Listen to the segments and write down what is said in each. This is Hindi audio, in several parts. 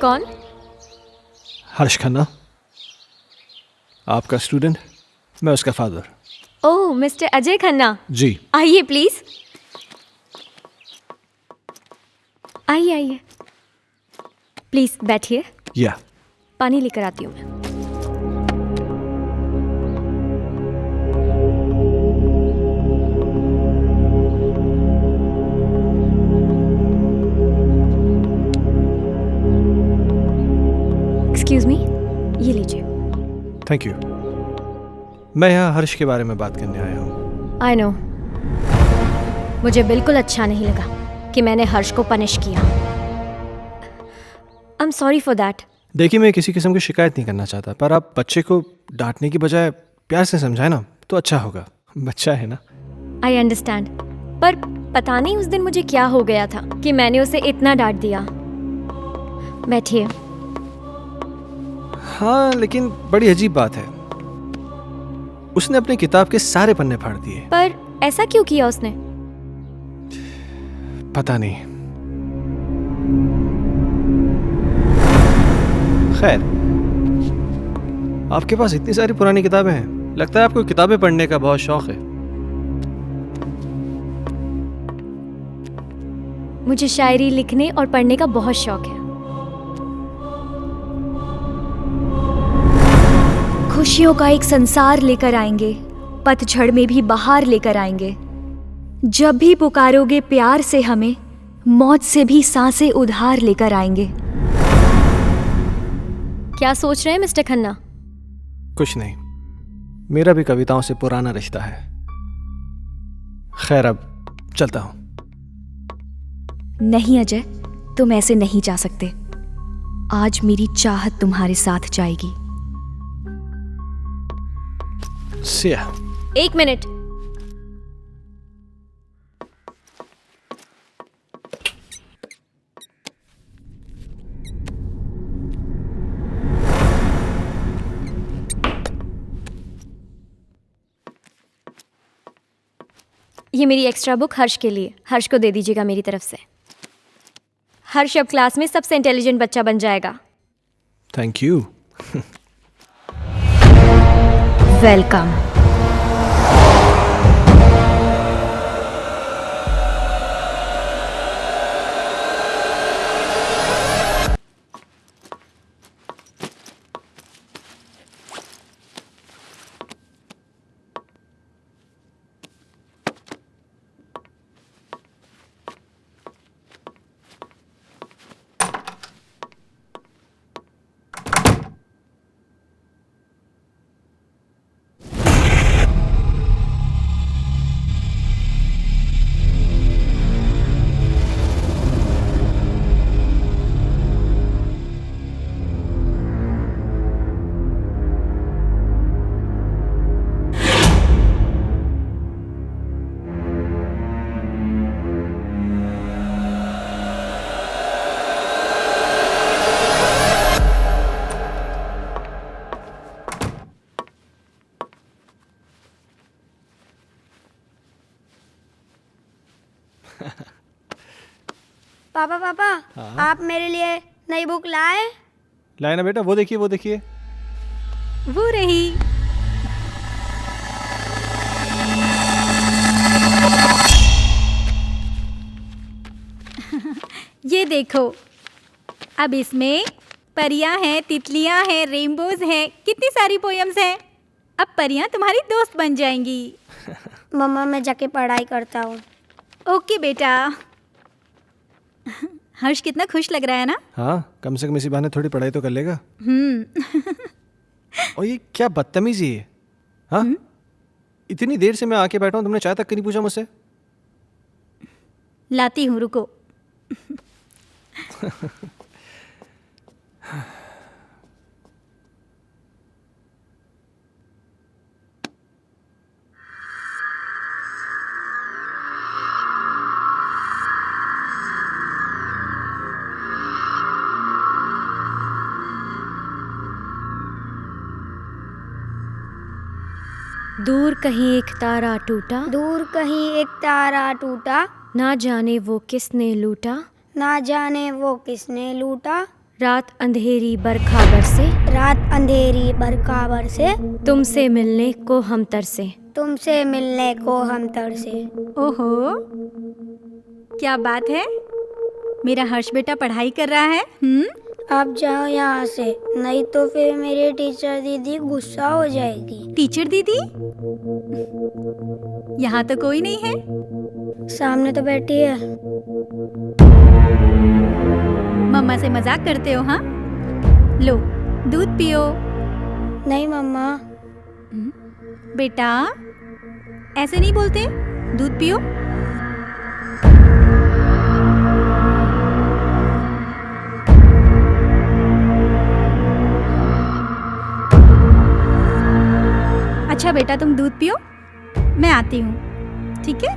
कौन? हर्ष खन्ना, आपका स्टूडेंट, मैं उसका फादर। ओह, मिस्टर अजय खन्ना, जी। आइए प्लीज। आइए आइए, प्लीज बैठिए। या पानी लेकर आती हूँ मैं। एक्सक्यूज मी, ये लीजिए। Thank you. मैं यहाँ हर्ष के बारे में बात करने आया हूँ। आई नो, मुझे बिल्कुल अच्छा नहीं लगा कि मैंने हर्ष को पनिश किया। I am sorry for that. देखिए, मैं किसी किस्म की शिकायत नहीं करना चाहता, पर आप बच्चे को डांटने की बजाय प्यार से समझाए ना तो अच्छा होगा। बच्चा है ना। आई अंडरस्टैंड, पर पता नहीं उस दिन मुझे क्या हो गया था कि मैंने उसे इतना डांट दिया। बैठिए। हाँ, लेकिन बड़ी अजीब बात है, उसने अपनी किताब के सारे पन्ने फाड़ दिए। पर ऐसा क्यों किया उसने? पता नहीं। खैर, आपके पास इतनी सारी पुरानी किताबें हैं, लगता है आपको किताबें पढ़ने का बहुत शौक है। मुझे शायरी लिखने और पढ़ने का बहुत शौक है। खुशियों का एक संसार लेकर आएंगे, पतझड़ में भी बहार लेकर आएंगे। जब भी पुकारोगे प्यार से हमें, मौत से भी सांसें उधार लेकर आएंगे। क्या सोच रहे हैं मिस्टर खन्ना? कुछ नहीं, मेरा भी कविताओं से पुराना रिश्ता है। खैर, अब चलता हूं। नहीं अजय, तुम ऐसे नहीं जा सकते। आज मेरी चाहत तुम्हारे साथ जाएगी। सिया। एक मिनट। ये मेरी एक्स्ट्रा बुक हर्ष के लिए। हर्ष को दे दीजिएगा मेरी तरफ से। हर्ष अब क्लास में सबसे इंटेलिजेंट बच्चा बन जाएगा। Thank you. वेलकम। पापा पापा, आप मेरे लिए नई बुक लाए? लाए ना बेटा, वो देखिए वो देखिए। वो रही। ये देखो, अब इसमें परियां हैं, तितलियां हैं, रेनबोज हैं, कितनी सारी पोयम्स हैं। अब परियां तुम्हारी दोस्त बन जाएंगी। मम्मा, मैं जाके पढ़ाई करता हूँ। ओके बेटा। हर्ष कितना खुश लग रहा है ना? हाँ, कम से कम इसी बहाने थोड़ी पढ़ाई तो कर लेगा। और ये क्या बदतमीजी है? हाँ, इतनी देर से मैं आके बैठा हूँ, तुमने चाय तक नहीं पूछा मुझसे? लाती हूँ, रुको। दूर कहीं एक तारा टूटा, दूर कहीं एक तारा टूटा, ना जाने वो किसने लूटा, ना जाने वो किसने लूटा, रात अंधेरी बरखा बरसे, रात अंधेरी बरखा बरसे, तुमसे मिलने को हम तरसे, तुमसे मिलने को हम तरसे। ओहो, क्या बात है। मेरा हर्ष बेटा पढ़ाई कर रहा है। आप जाओ यहाँ से, नहीं तो फिर मेरी टीचर दीदी गुस्सा हो जाएगी। टीचर दीदी? यहाँ तो कोई नहीं है। सामने तो बैठी है। मम्मा से मजाक करते हो? हाँ, लो दूध पियो। नहीं मम्मा। बेटा ऐसे नहीं बोलते, दूध पियो। अच्छा बेटा, तुम दूध पियो, मैं आती हूँ, ठीक है?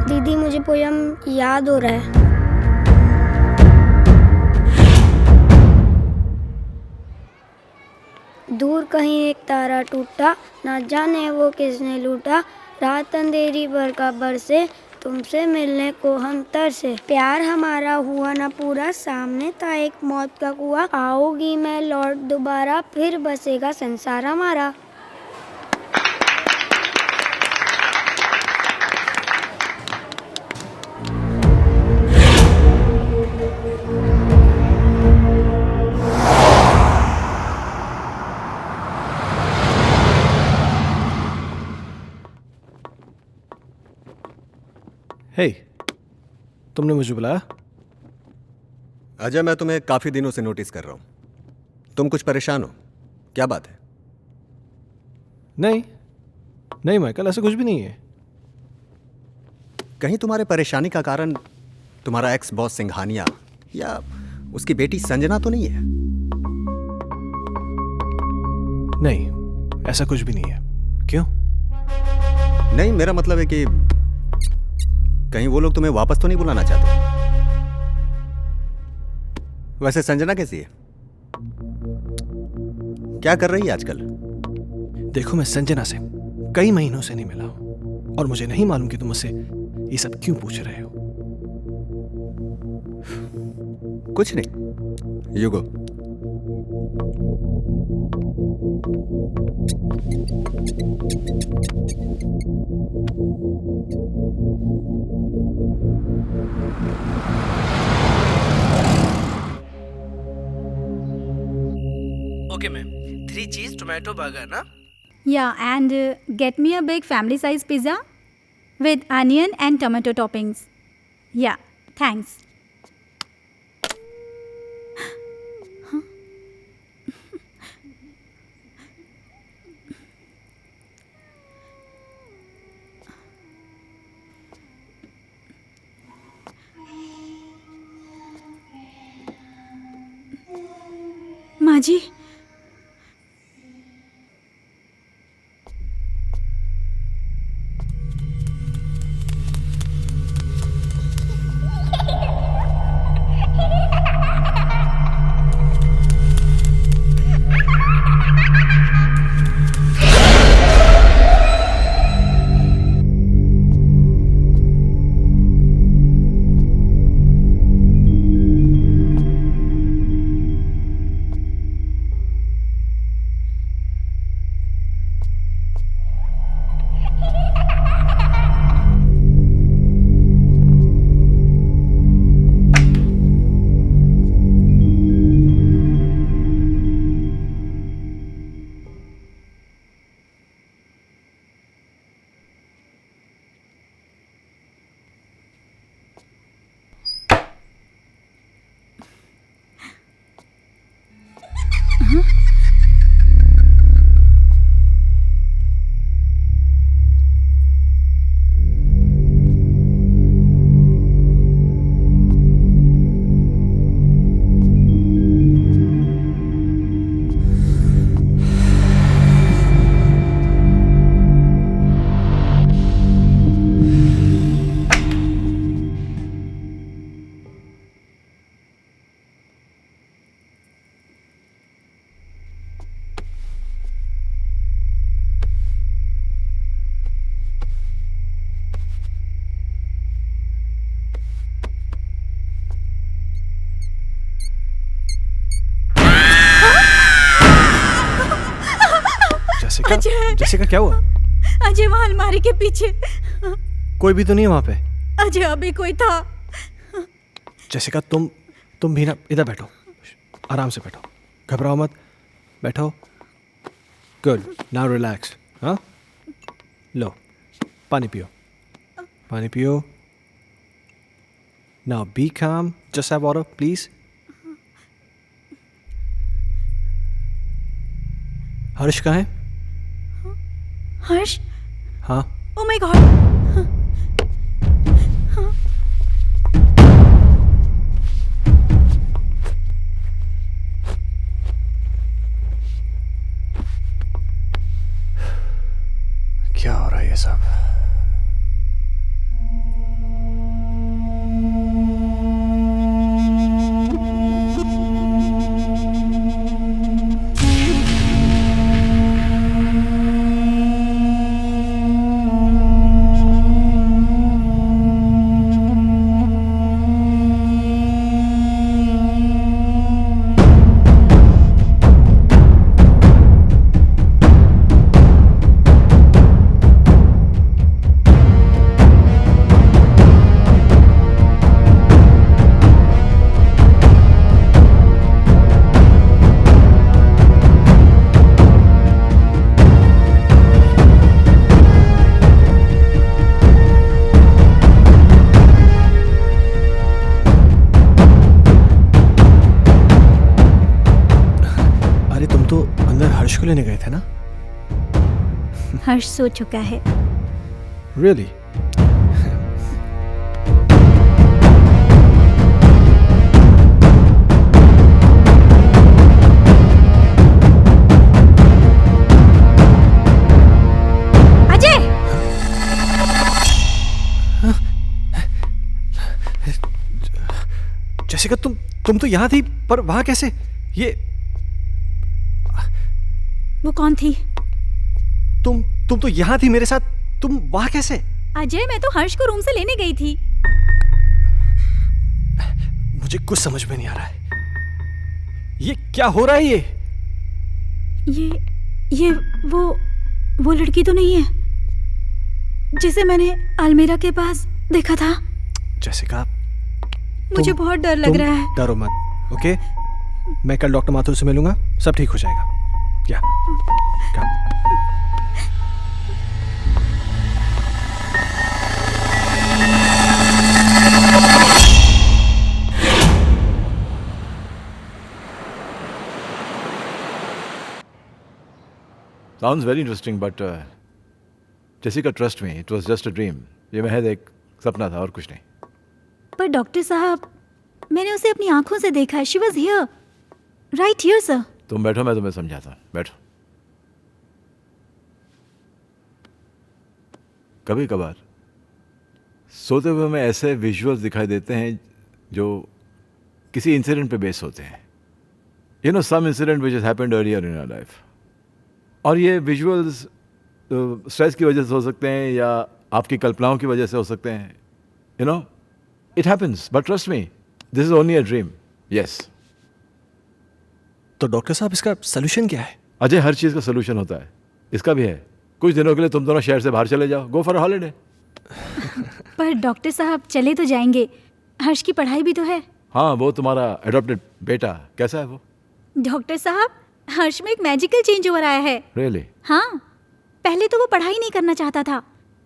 दीदी मुझे पोयम याद हो रहा है। दूर कहीं एक तारा टूटा, ना जाने वो किसने लूटा, रात अंधेरी बरखा बरसे, तुमसे मिलने को हम तरसे। प्यार हमारा हुआ ना पूरा, सामने था एक मौत का कुआं, आओगी मैं लौट दोबारा, फिर बसेगा संसार हमारा। हे, तुमने मुझे बुलाया? अजय, मैं तुम्हें काफी दिनों से नोटिस कर रहा हूं। तुम कुछ परेशान हो, क्या बात है? नहीं नहीं माइकल, ऐसा कुछ भी नहीं है। कहीं तुम्हारे परेशानी का कारण तुम्हारा एक्स बॉस सिंघानिया या उसकी बेटी संजना तो नहीं है? नहीं, ऐसा कुछ भी नहीं है। क्यों? नहीं, मेरा मतलब है कि कहीं वो लोग तुम्हें वापस तो नहीं बुलाना चाहते? वैसे संजना कैसी है? क्या कर रही है आजकल? देखो, मैं संजना से कई महीनों से नहीं मिला हूं और मुझे नहीं मालूम कि तुम मुझसे ये सब क्यों पूछ रहे हो। कुछ नहीं, you go. Okay, ma'am. 3 cheese tomato burger, na? Yeah, and get me a big family size pizza with onion and tomato toppings. Yeah, thanks. माँ जी, जैसिका, अजय। जैसिका क्या हुआ? अजय वहाँ अलमारी के पीछे। कोई भी तो नहीं है वहाँ पे। अजय अभी कोई था। जैसिका तुम भी ना, इधर बैठो, आराम से बैठो, घबराओ मत, बैठो। Good, now relax. हाँ, लो पानी पियो, पानी पियो। नाउ बी काम, जस्ट हैव वाटर प्लीज। हर्ष कहाँ है? हर्ष? हाँ, ओ माय गॉड। क्या हो रहा है ये सब? हर्ष को लेने गए थे ना? हर्ष सो चुका है। Really? अजय! जैसिका तुम तो यहाँ थी, पर वहाँ कैसे? ये वो कौन थी? तुम तो यहाँ थी मेरे साथ, तुम वहाँ कैसे? अजय, मैं तो हर्ष को रूम से लेने गई थी। मुझे कुछ समझ में नहीं आ रहा है। ये क्या हो रहा है? ये वो लड़की तो नहीं है जिसे मैंने अलमीरा के पास देखा था? जैसिका, मुझे बहुत डर लग रहा है। डरो मत, ओके? मैं कल डॉक्टर माथुर से मिलूंगा, सब ठीक हो जाएगा। या Sounds very interesting, but Jessica, trust me, it was just a dream. ये महज एक सपना था और कुछ नहीं। पर डॉक्टर साहब, मैंने उसे अपनी आंखों से देखा है। She was here, right here, sir. तुम बैठो, मैं तुम्हें समझाता हूँ। बैठो। कभी कभार सोते हुए हमें ऐसे विजुअल्स दिखाई देते हैं जो किसी इंसिडेंट पे बेस होते हैं। You know, some incident which has happened earlier in our life. और ये विजुअल्स स्ट्रेस की वजह से हो सकते हैं या आपकी कल्पनाओं की वजह से हो सकते हैं। You know, it happens, but trust me, this is only a dream. Yes. तो डॉक्टर साहब, इसका सोल्यूशन क्या है? अजय, हर चीज़ का सोल्यूशन होता है, इसका भी है। कुछ दिनों के लिए तुम दोनों शहर से बाहर चले जाओ, गो फॉर अ हॉलिडे। पर डॉक्टर साहब, चले तो जाएंगे, हर्ष की पढ़ाई भी तो है। हाँ, वो तुम्हारा एडॉप्टेड बेटा कैसा है वो? डॉक्टर साहब, हर्ष में एक मैजिकल चेंज ओवर आया है। रियली? हाँ, पहले तो वो पढ़ाई नहीं करना चाहता था,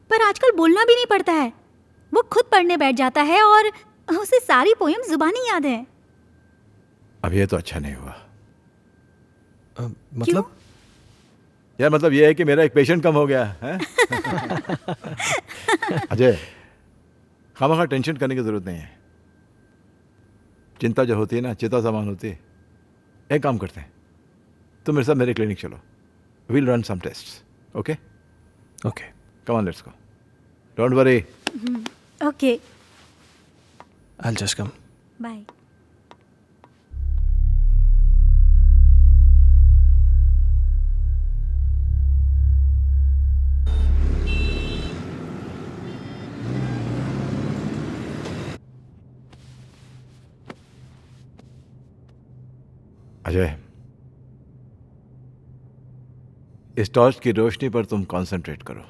पर आजकल बोलना भी नहीं पड़ता है। वो खुद पढ़ने बैठ जाता है और उसे सारी पोएम जुबानी याद है। अब ये तो अच्छा नहीं हुआ। मतलब? यार, मतलब ये है कि मेरा एक पेशेंट कम हो गया है। अजय, खामखा टेंशन करने की जरूरत नहीं है। चिंता जो होती है ना, चिता समान होती है। एक काम करते हैं, तुम मेरे साथ मेरे क्लिनिक चलो। We'll run some tests. Okay? Okay. Come on, let's go. Don't worry. Okay. I'll just come. Bye. Ajay, इस टॉर्च की रोशनी पर तुम कंसंट्रेट करो।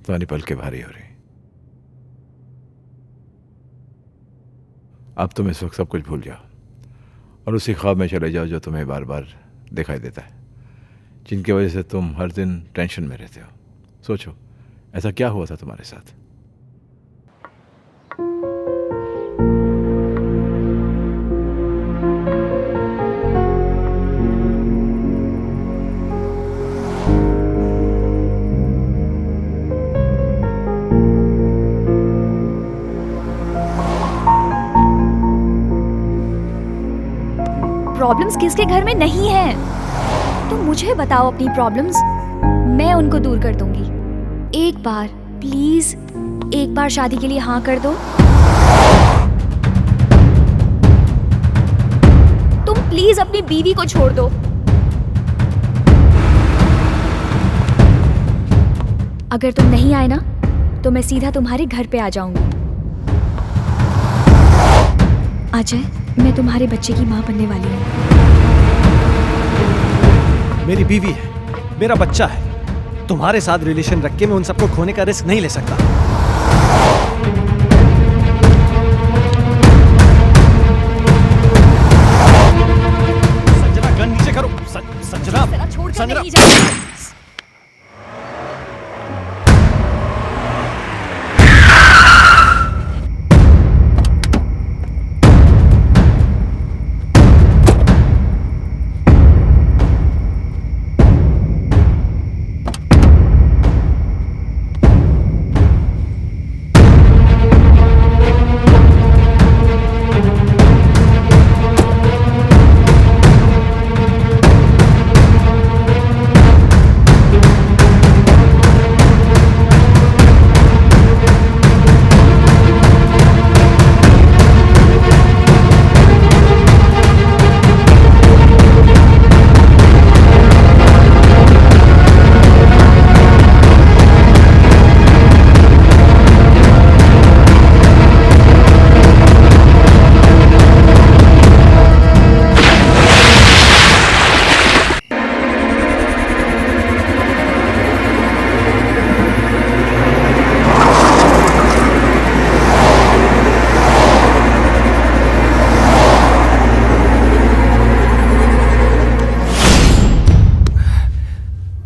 तुम्हारी पलकें भारी हो रही। अब तुम इस वक्त सब कुछ भूल जाओ और उसी ख्वाब में चले जाओ जो तुम्हें बार बार दिखाई देता है, जिनकी वजह से तुम हर दिन टेंशन में रहते हो। सोचो, ऐसा क्या हुआ था तुम्हारे साथ? प्रॉब्लम्स किसके घर में नहीं है? तुम मुझे बताओ अपनी प्रॉब्लम्स, मैं उनको दूर कर दूंगी। एक बार प्लीज, एक बार शादी के लिए हाँ कर दो। तुम प्लीज अपनी बीवी को छोड़ दो। अगर तुम नहीं आए ना तो मैं सीधा तुम्हारे घर पे आ जाऊंगी। अजय, मैं तुम्हारे बच्चे की माँ बनने वाली हूँ। मेरी बीवी है, मेरा बच्चा है। तुम्हारे साथ रिलेशन रख के मैं उन सबको खोने का रिस्क नहीं ले सकता। संजना, गन नीचे करो। संजना, छोड़कर संजना। नहीं जाऊंगी।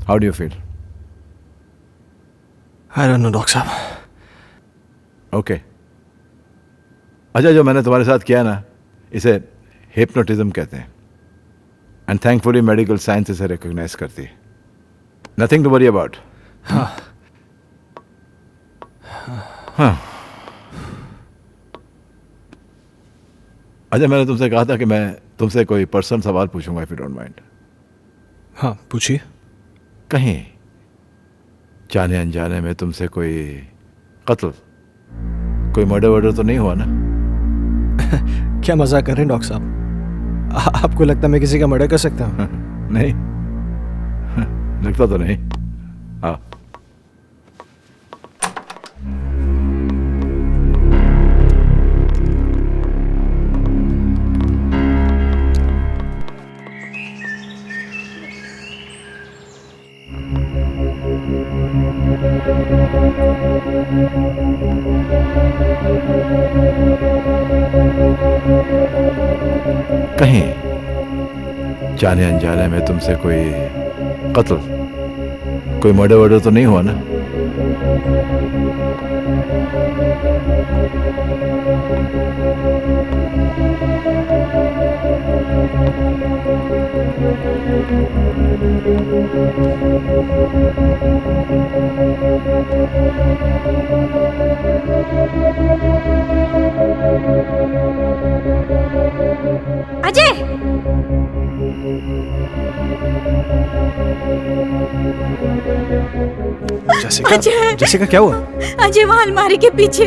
How do you feel? I don't know, doctor साहब। ओके। अच्छा, जो मैंने तुम्हारे साथ किया ना, इसे हिप्नोटिज्म कहते हैं। एंड थैंकफुली मेडिकल साइंस इसे रिकॉग्नाइज करती है। Nothing to worry about. हाँ। अच्छा, मैंने तुमसे कहा था कि मैं तुमसे कोई पर्सनल सवाल पूछूंगा, इफ यू डोंट माइंड। हाँ, पूछिए। कहीं जाने अनजाने में तुमसे कोई कत्ल, कोई मर्डर वर्डर तो नहीं हुआ ना? क्या मजाक कर रहे हैं डॉक्टर साहब? आपको लगता है मैं किसी का मर्डर कर सकता हूँ? नहीं, लगता तो नहीं। हाँ। कहीं जाने अनजाने में तुमसे कोई कत्ल, कोई मर्डर वर्डर तो नहीं हुआ ना? अजय! जैसिका, अजय! जैसिका क्या हुआ? अजय वहां अलमारी के पीछे।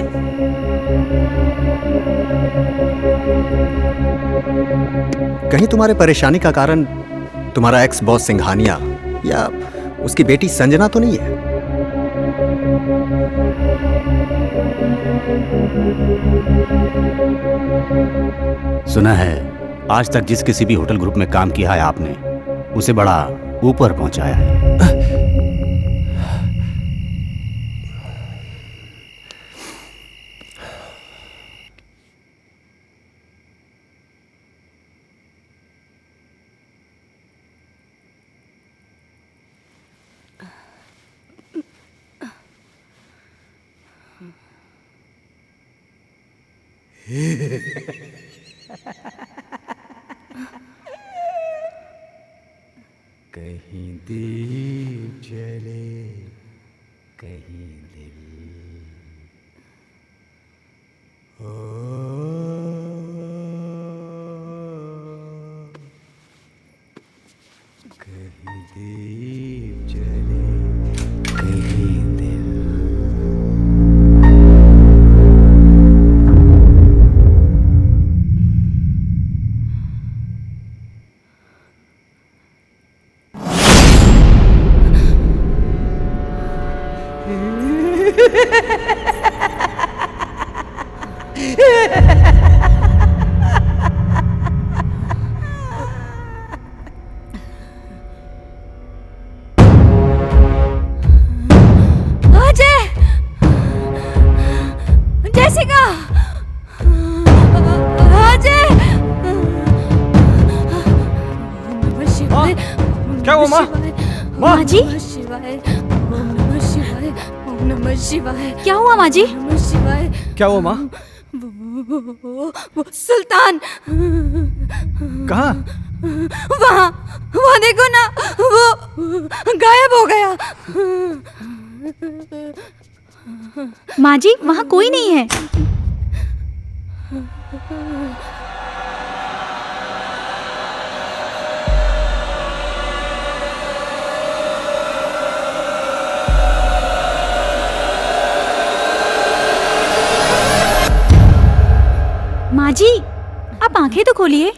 कहीं तुम्हारे परेशानी का कारण तुम्हारा एक्स बॉस सिंघानिया या उसकी बेटी संजना तो नहीं है? सुना है आज तक जिस किसी भी होटल ग्रुप में काम किया है आपने, उसे बड़ा ऊपर पहुंचाया है। कहीं दीप जले, कहीं दिल हो, कहीं दीप जले, कहीं दिल। अजय, जेसिका, अजय। क्या हुआ माँ? माँ जी, शिवाय, ओम नमः शिवाय, ओम नमः शिवाय, क्या हुआ माँ जी? नमः शिवाय। क्या हुआ माँ? वो सुल्तान कहाँ? वहाँ वहाँ देखो ना, वो गायब हो गया। माँ जी, वहाँ कोई नहीं है। माँ जी, आप आंखें तो खोलिए।